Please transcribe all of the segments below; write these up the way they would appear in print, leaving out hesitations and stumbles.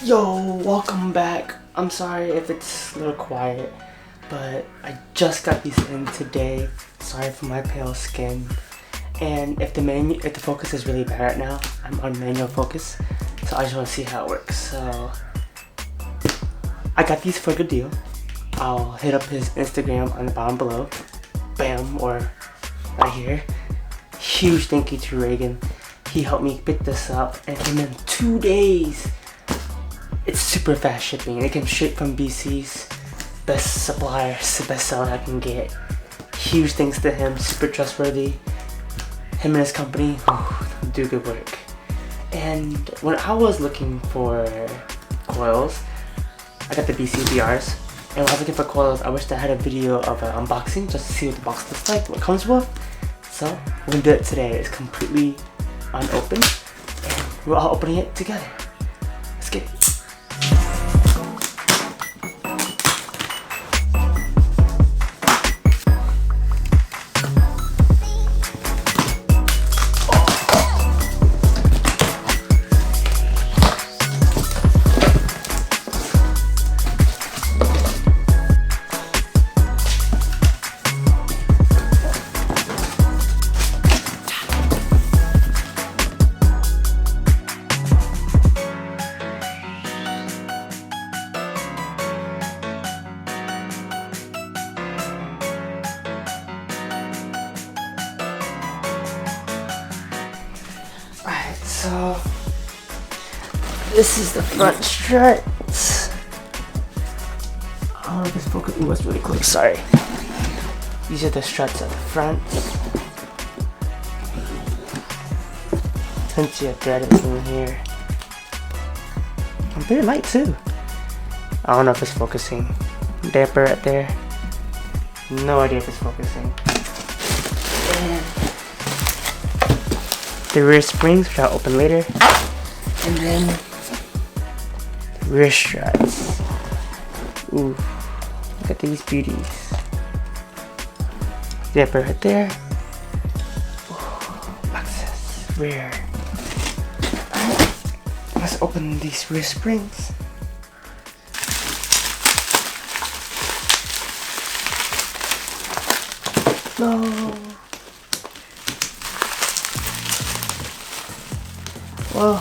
Yo, welcome back. I'm sorry if it's a little quiet, but I just got these in today. Sorry for my pale skin. And if the focus is really bad right now, I'm on manual focus, so I just want to see how it works. So I got these for a good deal. I'll hit up his Instagram on the bottom below. Bam, or right here. Huge thank you to Reagan. He helped me pick this up and it came in 2 days. It's super fast shipping. It came straight from BC's best supplier, best seller I can get. Huge thanks to him, super trustworthy. Him and his company do good work. And when I was looking for coils, I got the BC BRs. And when I was looking for coils, I wished I had a video of an unboxing just to see what the box looks like, what it comes with. So we're gonna do it today. It's completely unopened, and we're all opening it together. Let's get it. So this is the front struts. Oh, this focus was really close. Sorry. These are the struts at the front. Plenty of thread in here. I'm very light too. I don't know if it's focusing. Damper right there. No idea if it's focusing. And the rear springs, which I'll open later, and then the rear struts. Ooh, look at these beauties. Zipper right there. Ooh, Lexus rear. Let's open these rear springs. No. Well,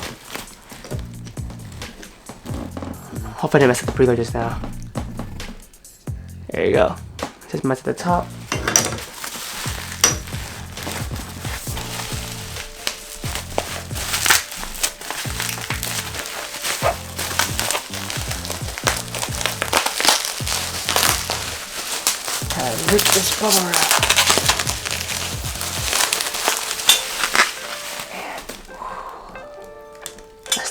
hope I didn't mess up the preload just now. There you go. Just mess at the top. Rip this bubble wrap.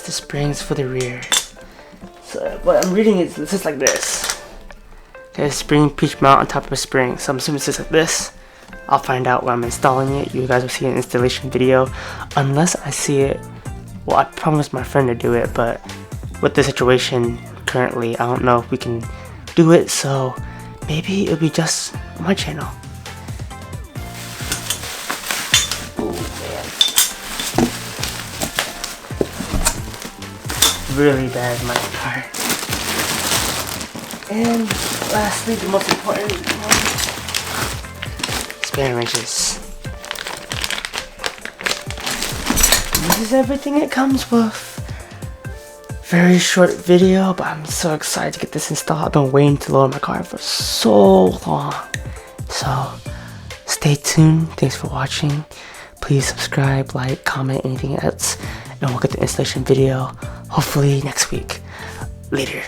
The springs for the rear. So what I'm reading is it's just like this. There's a spring peach mount on top of a spring. So I'm assuming it's just like this. I'll find out when I'm installing it. You guys will see an installation video. Unless I see it. Well, I promised my friend to do it, but with the situation currently, I don't know if we can do it. So maybe it'll be just on my channel. Really bad in my car. And lastly, the most important one, spanner wrenches. And this is everything it comes with. Very short video, but I'm so excited to get this installed. I've been waiting to load my car for so long. So stay tuned. Thanks for watching. Please subscribe, like, comment, anything else, and we'll get the installation video hopefully next week. Later.